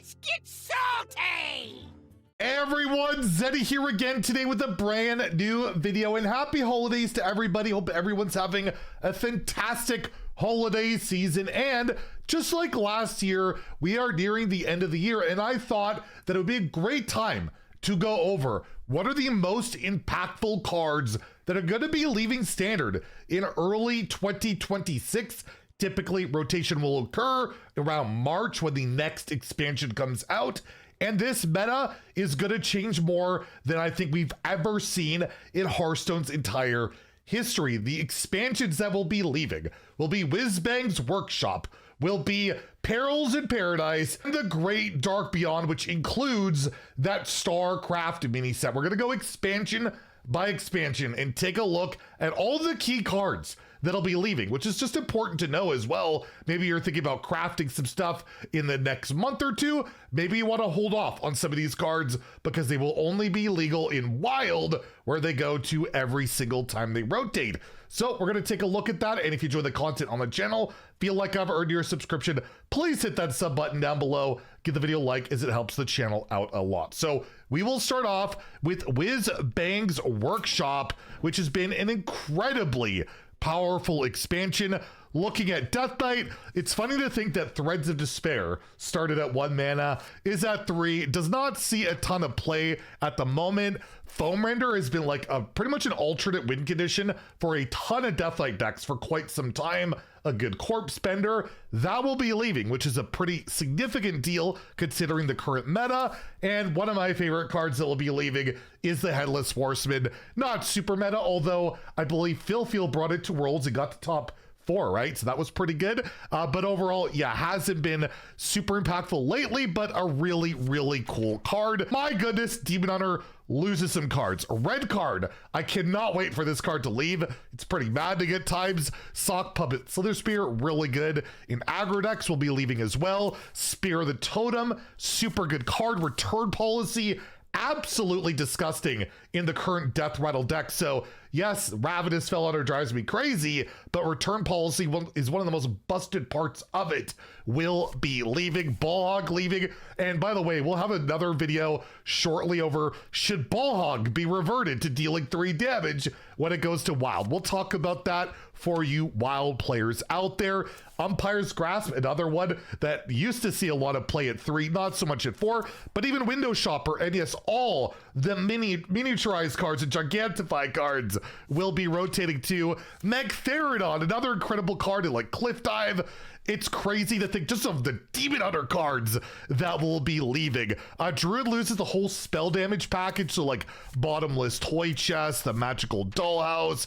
Let's get salty! Hey everyone, Zeddy here again today with a brand new video, and happy holidays to everybody. Hope everyone's having a fantastic holiday season. And just like last year, we are nearing the end of the year, and I thought that it would be a great time to go over what are the most impactful cards that are going to be leaving standard in early 2026. Typically, rotation will occur around March when the next expansion comes out. And this meta is going to change more than I think we've ever seen in Hearthstone's entire history. The expansions that will be leaving will be Whizbang's Workshop, will be Perils in Paradise, and the Great Dark Beyond, which includes that StarCraft mini set. We're going to go expansion by expansion and take a look at all the key cards that'll be leaving, which is just important to know as well. Maybe you're thinking about crafting some stuff in the next month or two. Maybe you want to hold off on some of these cards because they will only be legal in Wild, where they go to every single time they rotate. So we're going to take a look at that. And if you enjoy the content on the channel, feel like I've earned your subscription, please hit that sub button down below. Give the video a like as it helps the channel out a lot. So we will start off with Whizbang's Workshop, which has been an incredibly powerful expansion. Looking at Death Knight, it's funny to think that Threads of Despair started at 1 mana, is at 3, does not see a ton of play at the moment. Foam Render has been like pretty much an alternate win condition for a ton of Death Knight decks for quite some time. A good Corpse Bender, that will be leaving, which is a pretty significant deal considering the current meta. And one of my favorite cards that will be leaving is the Headless Horseman. Not super meta, although I believe Phil brought it to Worlds and got to top 4, right? So that was pretty good. But overall, yeah, hasn't been super impactful lately, but a really, really cool card. My goodness, Demon Hunter loses some cards. A red card. I cannot wait for this card to leave. It's pretty bad to get times. Sock Puppet Slither Spear, really good. In aggro decks will be leaving as well. Spear the Totem, super good card. Return Policy, absolutely disgusting in the current Death Rattle deck. So yes, Ravenous Fellhunter drives me crazy, but Return Policy is one of the most busted parts of it. Will be leaving. Ballhog leaving. And by the way, we'll have another video shortly over should Ballhog be reverted to dealing 3 damage when it goes to Wild. We'll talk about that for you Wild players out there. Umpire's Grasp, another one that used to see a lot of play at 3, not so much at 4, but even Window Shopper, and yes, all the miniaturized cards and Gigantify cards will be rotating to Magtheridon, another incredible card in like Cliff Dive. It's crazy to think just of the Demon Hunter cards that will be leaving. Druid loses the whole spell damage package, so like Bottomless Toy Chest, the Magical Dollhouse,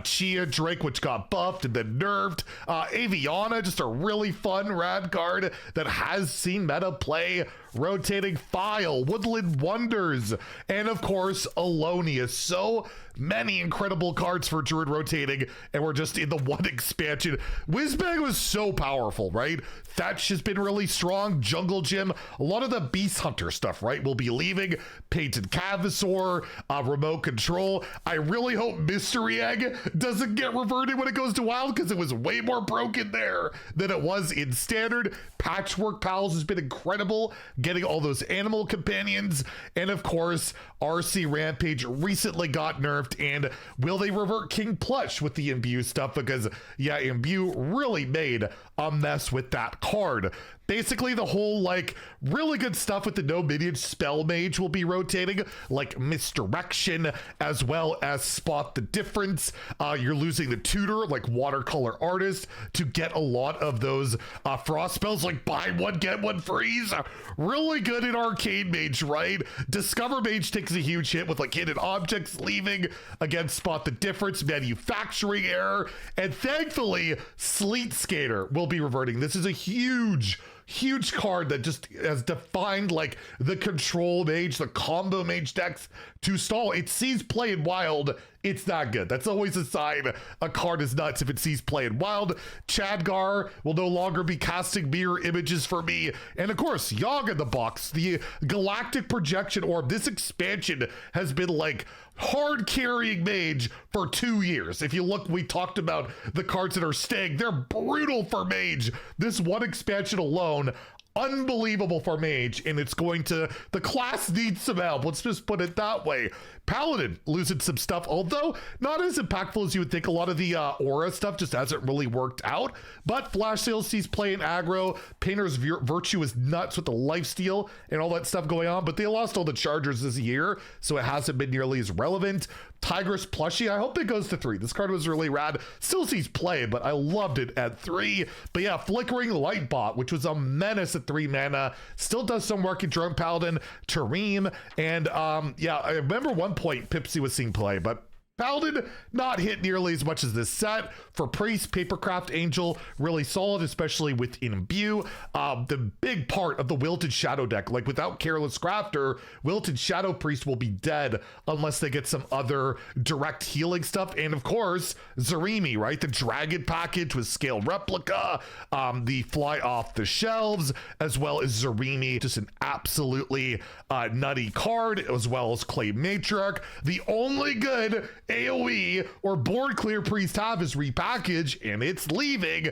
Chia Drake, which got buffed and then nerfed, Aviana, just a really fun rad card that has seen meta play, rotating File, Woodland Wonders, and of course Alonia. So many incredible cards for Druid rotating, and we're just in the one expansion. Whizbang was so powerful, right? Thatch has been really strong. Jungle Gym, a lot of the Beast Hunter stuff, right, will be leaving. Painted Cavasor, Remote Control. I really hope Mystery Egg doesn't get reverted when it goes to Wild, because it was way more broken there than it was in Standard. Patchwork Pals has been incredible, getting all those animal companions. And of course, RC Rampage recently got nerfed. And will they revert King Plush with the Imbue stuff? Because yeah, Imbue really made a mess with that card. Basically, the whole like really good stuff with the no minion Spell Mage will be rotating, like Misdirection, as well as Spot the Difference. You're losing the tutor, like Watercolor Artist, to get a lot of those frost spells, like buy one, get one freeze. Really good in Arcane Mage, right? Discover Mage takes a huge hit with like hidden objects leaving. Again, Spot the Difference, Manufacturing Error, and thankfully, Sleet Skater will be reverting. This is a huge card that just has defined like the control mage, the combo mage decks to stall. It sees play in Wild, it's not good. That's always a sign a card is nuts if it sees play in Wild. Chadgar will no longer be casting mirror images for me. And of course, Yogg in the box, the Galactic Projection Orb. This expansion has been like hard carrying mage for 2 years. If you look, we talked about the cards that are staying. They're brutal for mage. This one expansion alone, unbelievable for Mage, and it's going to, the class needs some help. Let's just put it that way. Paladin losing some stuff, although not as impactful as you would think. A lot of the aura stuff just hasn't really worked out, but Flash Sales sees play in aggro. Painter's Virtue is nuts with the lifesteal and all that stuff going on, but they lost all the chargers this year, so it hasn't been nearly as relevant. Tigress plushie, I hope it goes to 3. This card was really rad. Still sees play, but I loved it at 3. But yeah, Flickering Lightbot, which was a menace at 3 mana, still does some work in Drone Paladin, Tareem, and yeah, I remember one point Pipsy was seeing play, but Paladin not hit nearly as much as this set. For Priest, Papercraft Angel, really solid, especially with Imbue. The big part of the Wilted Shadow deck, like without Careless Crafter, Wilted Shadow Priest will be dead unless they get some other direct healing stuff. And of course, Zarimi, right? The Dragon package with Scaled Replica, the Fly Off the Shelves, as well as Zarimi, just an absolutely nutty card, as well as Clay Matriarch. The only good AoE or board clear Priest have is repackage, and it's leaving.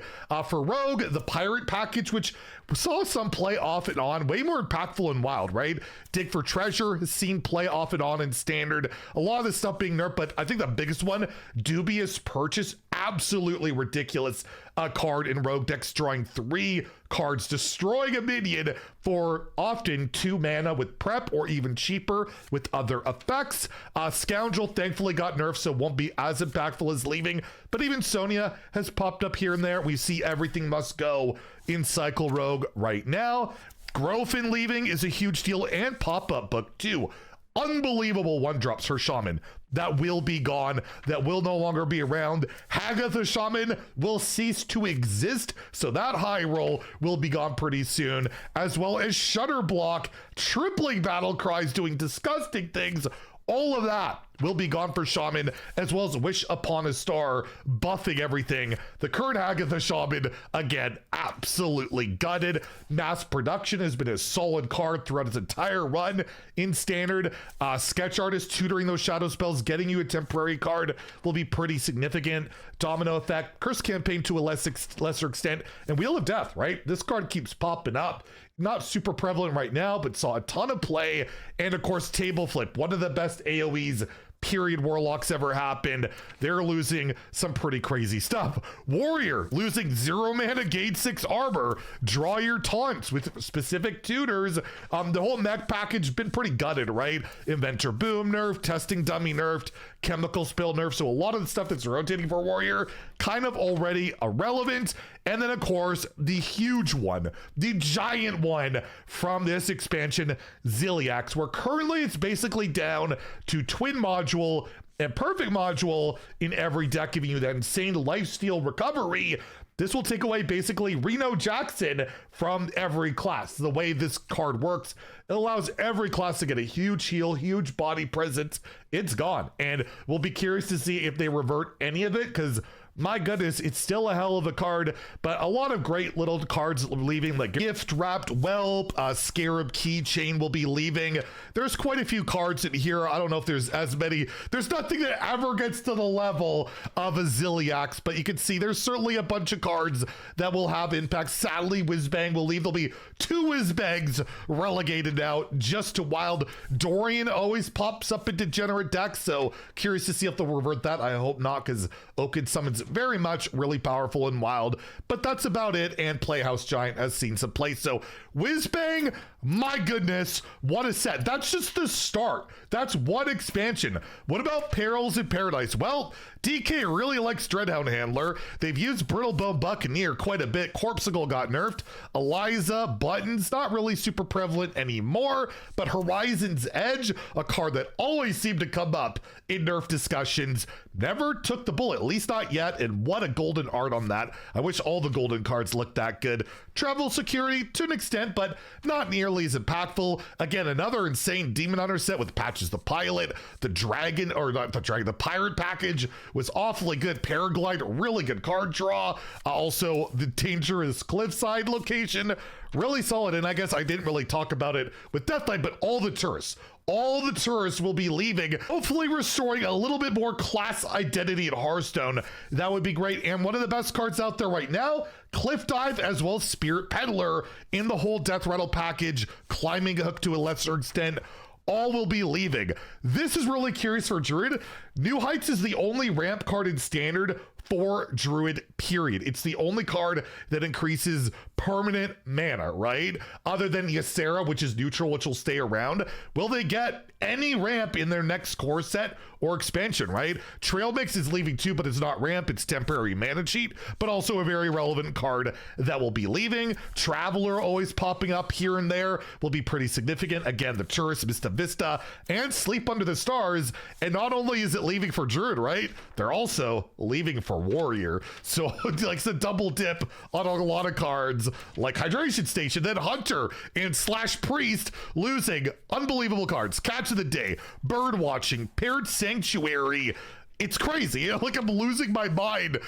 For Rogue, the Pirate package, which saw some play off and on, way more impactful in Wild, right? Dig for Treasure has seen play off and on in Standard. A lot of this stuff being nerfed, but I think the biggest one, Dubious Purchase, absolutely ridiculous card in Rogue decks, drawing 3 cards, destroying a minion for often 2 mana with prep, or even cheaper with other effects. Scoundrel thankfully got nerfed, so won't be as impactful as leaving, but even Sonya has popped up here and there. We see Everything Must Go in Cycle Rogue right now. Grofin leaving is a huge deal, and Pop-Up Book too. Unbelievable 1-drops for Shaman that will be gone, that will no longer be around. Hagatha Shaman will cease to exist, so that high roll will be gone pretty soon, as well as Shutter Block, tripling Battle Cries, doing disgusting things. All of that will be gone for Shaman, as well as Wish Upon a Star, buffing everything. The current Hagatha Shaman, again, absolutely gutted. Mass Production has been a solid card throughout its entire run in Standard. Sketch Artist tutoring those shadow spells, getting you a temporary card will be pretty significant. Domino Effect, Curse Campaign to a lesser extent, and Wheel of Death, right? This card keeps popping up. Not super prevalent right now, but saw a ton of play. And of course, Table Flip, one of the best AoEs period Warlocks ever happened. They're losing some pretty crazy stuff. Warrior losing 0 mana gauge 6 armor. Draw your taunts with specific tutors. The whole mech package been pretty gutted, right? Inventor Boom nerfed, Testing Dummy nerfed, Chemical Spill nerfed. So a lot of the stuff that's rotating for Warrior kind of already irrelevant. And then of course, the huge one, the giant one from this expansion, Ziliax, where currently it's basically down to Twin Module and Perfect Module in every deck, giving you that insane lifesteal recovery. This will take away basically Reno Jackson from every class. The way this card works, it allows every class to get a huge heal, huge body presence. It's gone. And we'll be curious to see if they revert any of it, because my goodness, it's still a hell of a card, but a lot of great little cards leaving, like Gift Wrapped Whelp, Scarab Keychain will be leaving. There's quite a few cards in here. I don't know if there's as many. There's nothing that ever gets to the level of a Ziliax, but you can see there's certainly a bunch of cards that will have impact. Sadly, Whizbang will leave. There'll be 2 Whizbangs relegated now just to Wild. Dorian always pops up in Degenerate decks, so curious to see if they'll revert that. I hope not, because Oaken Summons very much really powerful and Wild, but that's about it. And Playhouse Giant has seen some play. So Whizbang, my goodness, what a set. That's just the start. That's one expansion. What about Perils in Paradise? Well, DK really likes Dreadhound Handler. They've used Brittlebone Buccaneer quite a bit. Corpsicle got nerfed. Eliza, Buttons, not really super prevalent anymore, but Horizon's Edge, a card that always seemed to come up in nerf discussions, never took the bullet, at least not yet. And what a golden art on that. I wish all the golden cards looked that good. Travel Security to an extent, but not nearly as impactful. Again, another insane Demon Hunter set with Patches the Pilot. The Dragon, or not the Dragon, the Pirate package was awfully good. Paraglide, really good card draw. Also, the Dangerous Cliffside location, really solid. And I guess I didn't really talk about it with Deathlight, but all the tourists will be leaving, hopefully restoring a little bit more class identity at Hearthstone. That would be great. And one of the best cards out there right now, Cliff Dive, as well as Spirit Peddler in the whole Death Rattle package, Climbing Hook to a lesser extent, all will be leaving. This is really curious for Druid. New Heights is the only ramp card in Standard for Druid, period. It's the only card that increases permanent mana, right? Other than Ysera, which is neutral, which will stay around. Will they get any ramp in their next core set or expansion, right? Trail Mix is leaving too, but it's not ramp, it's temporary mana cheat, but also a very relevant card that will be leaving. Traveler always popping up here and there will be pretty significant. Again, the Tourist, Mista Vista, and Sleep Under the Stars. And not only is it leaving for Druid, right? They're also leaving for Warrior. So like it's a double dip on a lot of cards like Hydration Station, then Hunter and Slash Priest losing unbelievable cards. Catch of the Day, Bird Watching, Paired Sanctuary. It's crazy. Like I'm losing my mind.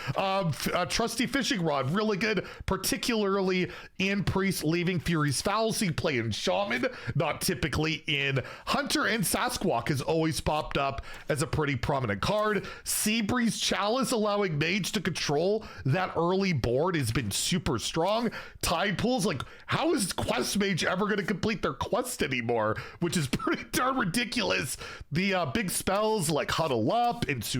Trusty Fishing Rod, really good, particularly in Priest, leaving Fury's Fallacy, playing Shaman, not typically in Hunter, and Sasquatch has always popped up as a pretty prominent card. Seabreeze Chalice, allowing Mage to control that early board, has been super strong. Tide Pools, like how is Quest Mage ever going to complete their quest anymore? Which is pretty darn ridiculous. The big spells like Huddle Up and Tsunami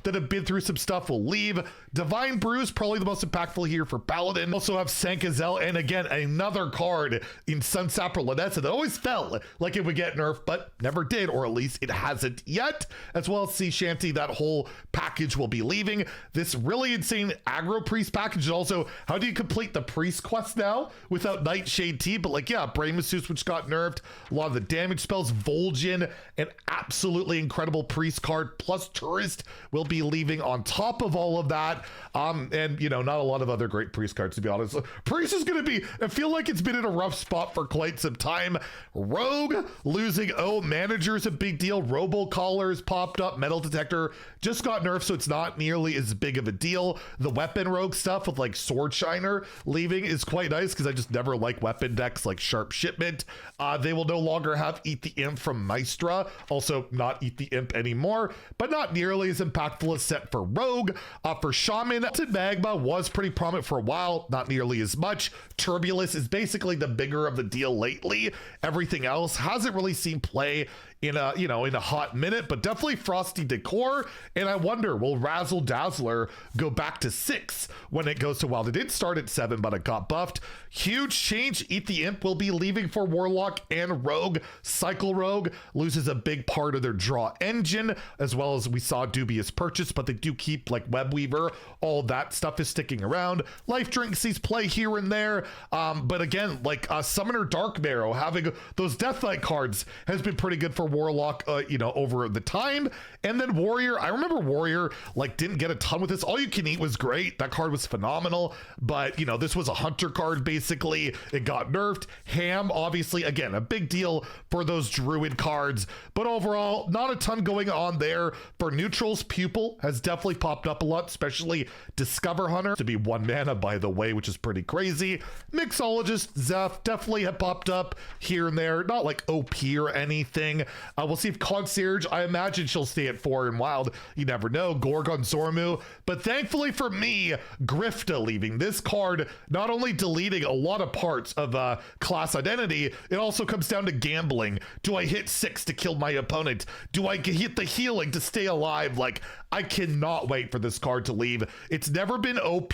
that have been through some stuff will leave. Divine Brews, probably the most impactful here for Paladin. Also have Sankazel, and again, another card in Sunsapper Lanessa that always felt like it would get nerfed, but never did, or at least it hasn't yet. As well as Sea Shanty, that whole package will be leaving. This really insane aggro priest package, and also, how do you complete the priest quest now without Nightshade Tea? But like, yeah, Brain Masseuse, which got nerfed, a lot of the damage spells, Vol'jin, an absolutely incredible priest card, plus Tourist will be leaving on top of all of that. And you know, not a lot of other great priest cards, to be honest. Priest is going to be, I feel like it's been in a rough spot for quite some time. Rogue losing, Manager is a big deal. Robocallers popped up. Metal Detector just got nerfed, so it's not nearly as big of a deal. The weapon rogue stuff with like Sword Shiner leaving is quite nice, because I just never like weapon decks like Sharp Shipment. They will no longer have Eat the Imp from Maestra, also not Eat the Imp anymore, but not nearly as impactful as set for Rogue. For Shaman, Magma was pretty prominent for a while, not nearly as much. Turbulence is basically the bigger of the deal lately. Everything else hasn't really seen play in a hot minute, but definitely Frosty Decor. And I wonder, will Razzle Dazzler go back to 6 when it goes to Wild? It did start at 7, but it got buffed. Huge change. Eat the Imp will be leaving for Warlock and Rogue. Cycle Rogue loses a big part of their draw engine, as well as we saw Dubious Purchase, but they do keep like Webweaver. All that stuff is sticking around. Life Drink sees play here and there. But again, like Summoner Dark Marrow, having those Deathlight cards has been pretty good for Warlock, over the time. And then Warrior, I remember Warrior like didn't get a ton with this. All You Can Eat was great. That card was phenomenal, but this was a Hunter card basically. It got nerfed. Ham, obviously, again, a big deal for those Druid cards, but overall, not a ton going on there. For neutrals, Pupil has definitely popped up a lot, especially Discover Hunter to be 1 mana, by the way, which is pretty crazy. Mixologist, Zeph definitely have popped up here and there, not like OP or anything. We'll see if Concierge, I imagine she'll stay at 4 in Wild. You never know. Gorgon Zormu. But thankfully for me, Grifta leaving. This card not only deleting a lot of parts of class identity, it also comes down to gambling. Do I hit 6 to kill my opponent? Do I hit the healing to stay alive? Like, I cannot wait for this card to leave. It's never been OP,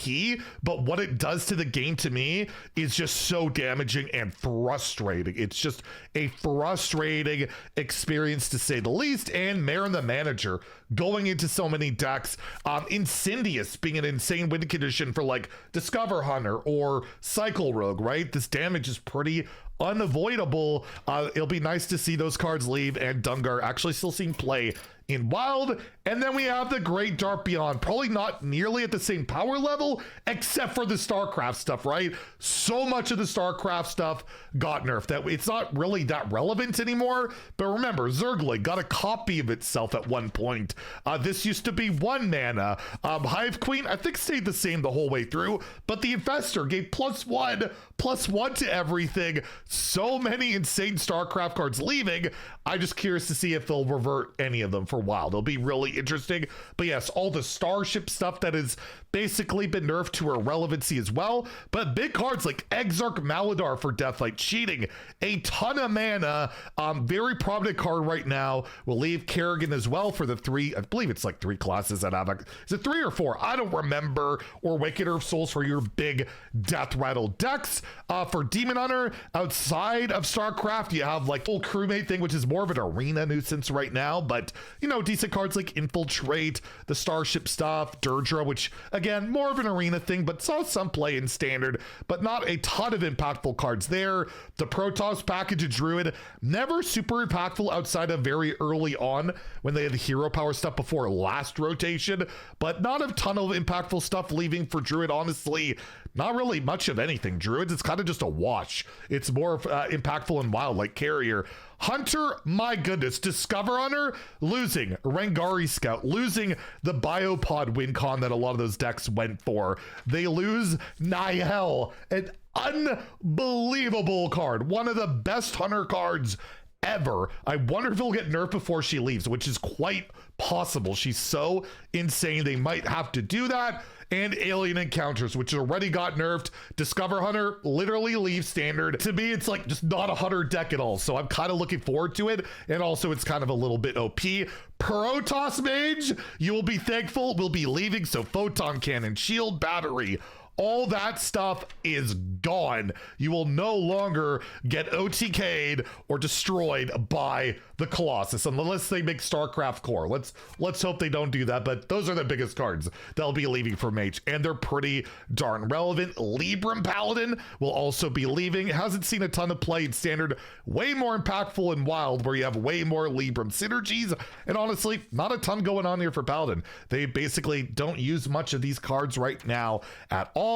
but what it does to the game to me is just so damaging and frustrating. It's just a frustrating experience to say the least. And Marin the Manager going into so many decks. Incendious being an insane win condition for like Discover Hunter or Cycle Rogue, right? This damage is pretty unavoidable. It'll be nice to see those cards leave, and Dungar actually still seeing play in Wild. And then we have the Great Dark Beyond, probably not nearly at the same power level, except for the StarCraft stuff, right? So much of the StarCraft stuff got nerfed that it's not really that relevant anymore. But remember, Zergling got a copy of itself at one point. This used to be 1 mana. Hive Queen, I think, stayed the same the whole way through, but the Infestor gave +1/+1 to everything. So many insane StarCraft cards leaving. I'm just curious to see if they'll revert any of them for Wild. It'll be really interesting. But yes, all the Starship stuff that has basically been nerfed to irrelevancy as well. But big cards like Exarch Maladar for Deathlight Cheating, a ton of mana. Very prominent card right now. We'll leave Kerrigan as well for the 3, I believe it's like 3 classes that have, is it 3 or 4? I don't remember. Or Wicked Earth Souls for your big Death Rattle decks. For Demon Hunter, outside of StarCraft, you have like full crewmate thing, which is more of an arena nuisance right now. But, you know, decent cards like Infiltrate, the Starship stuff, Deirdre, which, again, more of an arena thing, but saw some play in Standard, but not a ton of impactful cards there. The Protoss package of Druid, never super impactful outside of very early on when they had the hero power stuff before last rotation, but not a ton of impactful stuff leaving for Druid, honestly. Not really much of anything. Druids, it's kind of just a wash. It's more impactful in Wild, like Carrier. Hunter, my goodness. Discover Hunter, losing Rangari Scout, losing the Biopod win con that a lot of those decks went for. They lose Nihel, an unbelievable card. One of the best Hunter cards ever. I wonder if it'll get nerfed before she leaves, which is quite possible. She's so insane. They might have to do that. And Alien Encounters, which already got nerfed. Discover Hunter literally leaves Standard. To me, it's like just not a Hunter deck at all. So I'm kind of looking forward to it. And also it's kind of a little bit OP. Protoss Mage, you will be thankful, will be leaving. So Photon Cannon, Shield Battery, all that stuff is gone. You will no longer get OTK'd or destroyed by the Colossus unless they make StarCraft Core. Let's hope they don't do that, but those are the biggest cards that'll be leaving for Mage, and they're pretty darn relevant. Libram Paladin will also be leaving. Hasn't seen a ton of play in Standard. Way more impactful in Wild, where you have way more Libram synergies, and honestly, not a ton going on here for Paladin. They basically don't use much of these cards right now at all.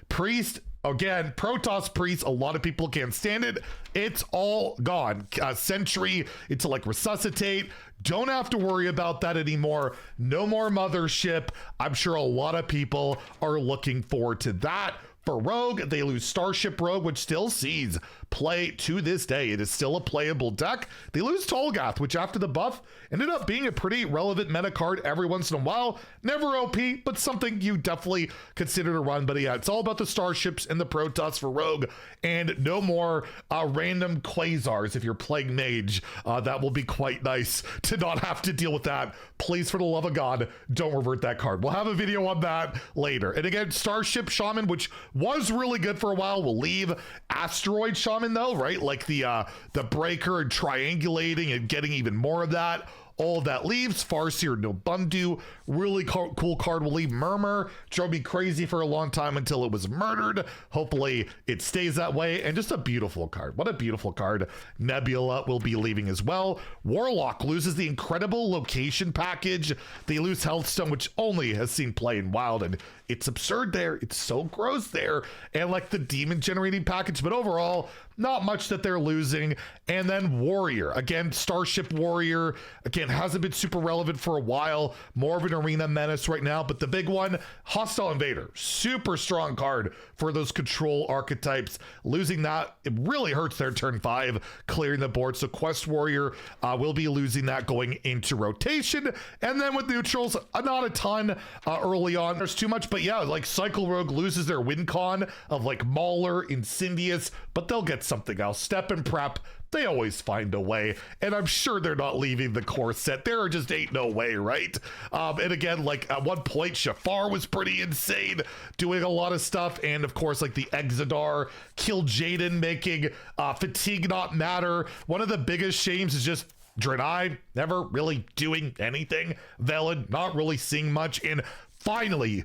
Priest, again, Protoss Priest, a lot of people can't stand it. It's all gone. Sentry into like Resuscitate. Don't have to worry about that anymore. No more Mothership. I'm sure a lot of people are looking forward to that. For Rogue, they lose Starship Rogue, which still sees play to this day. It is still a playable deck. They lose Tolgath, which after the buff ended up being a pretty relevant meta card every once in a while. Never OP, but something you definitely consider to run. But yeah, it's all about the Starships and the Protoss for Rogue, and no more random Quasars if you're playing Mage. That will be quite nice to not have to deal with that. Please, for the love of God, don't revert that card. We'll have a video on that later. And again, Starship Shaman, which was really good for a while, will leave. Asteroid Shaman though, right? Like the breaker and triangulating and getting even more of that. All of that leaves. Farseer no Bundu, really cool card, will leave. Murmur drove me crazy for a long time until it was murdered. Hopefully it stays that way. And just a beautiful card. What a beautiful card. Nebula will be leaving as well. Warlock loses the incredible location package. They lose Hearthstone, which only has seen play in Wild, and it's absurd there. It's so gross there. And like the demon generating package, but overall, not much that they're losing. And then Warrior, again, Starship Warrior, again, hasn't been super relevant for a while. More of an arena menace right now, but the big one, Hostile Invader, super strong card for those control archetypes. Losing that, it really hurts their turn 5, clearing the board. So Quest Warrior will be losing that going into rotation. And then with neutrals, not a ton early on. There's too much, but yeah, like Cycle Rogue loses their win con of like Mauler, Incendious, but they'll get something else. Step and Prep, they always find a way, and I'm sure they're not leaving the core set. There just ain't no way, right? And again, like at one point, Shafar was pretty insane, doing a lot of stuff, and of course, like the Exodar, Kill Jaden, making Fatigue not matter. One of the biggest shames is just Draenei never really doing anything. Velen not really seeing much, and finally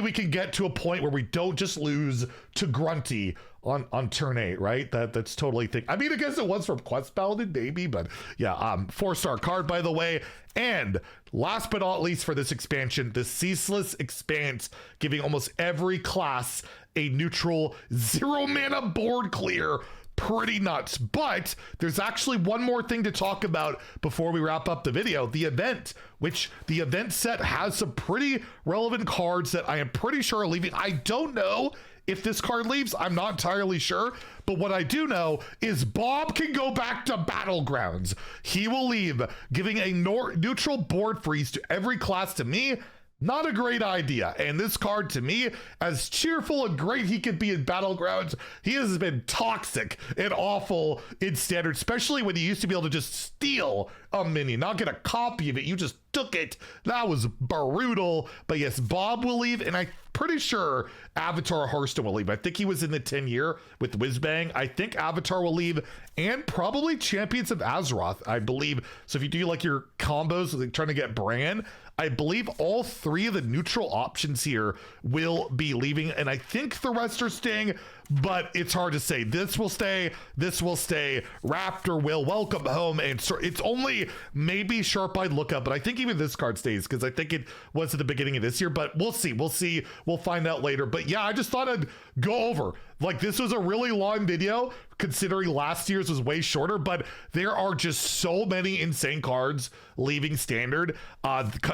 we can get to a point where we don't just lose to Grunty on turn 8, right? That's totally I mean, I guess it was from Quest Paladin, maybe, but yeah, 4-star card, by the way. And last but not least for this expansion, the Ceaseless Expanse, giving almost every class a neutral 0 mana board clear. Pretty nuts. But there's actually one more thing to talk about before we wrap up the video. The event, which the event set has some pretty relevant cards that I am pretty sure are leaving. I don't know if this card leaves. I'm not entirely sure. But what I do know is Bob can go back to Battlegrounds. He will leave, giving a neutral board freeze to every class. To me, not a great idea. And this card, to me, as cheerful and great he could be in Battlegrounds, he has been toxic and awful in Standard, especially when you used to be able to just steal a minion, not get a copy of it. You just took it. That was brutal. But yes, Bob will leave, and I'm pretty sure Avatar Hearthstone will leave. I think he was in the 10-year with Whizbang. I think Avatar will leave, and probably Champions of Azeroth, I believe. So if you do like your combos, like trying to get Bran, I believe all 3 of the neutral options here will be leaving, and I think the rest are staying, but it's hard to say. This will stay, Raptor will welcome home, and so it's only maybe Sharp-Eyed Lookout, but I think even this card stays, because I think it was at the beginning of this year, but we'll see, we'll find out later. But yeah, I just thought I'd go over, like, this was a really long video, considering last year's was way shorter, but there are just so many insane cards leaving Standard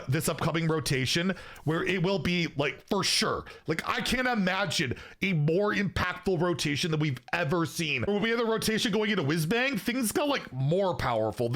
this upcoming rotation, where it will be, like, for sure, like, I can't imagine a more impactful rotation than we've ever seen. When we have the rotation going into Whizbang, things got like more powerful.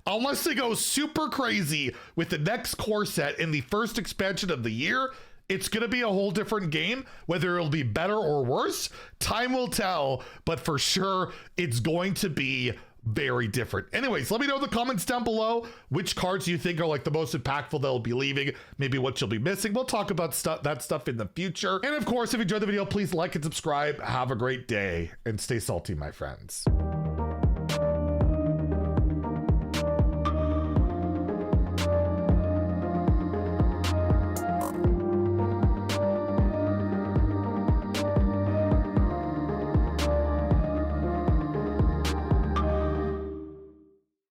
Unless they go super crazy with the next core set in the first expansion of the year, it's going to be a whole different game. Whether it'll be better or worse, time will tell, but for sure it's going to be very different. Anyways, let me know in the comments down below which cards you think are like the most impactful that'll be leaving, maybe what you'll be missing. We'll talk about that stuff in the future. And of course, if you enjoyed the video, please like and subscribe. Have a great day and stay salty, my friends.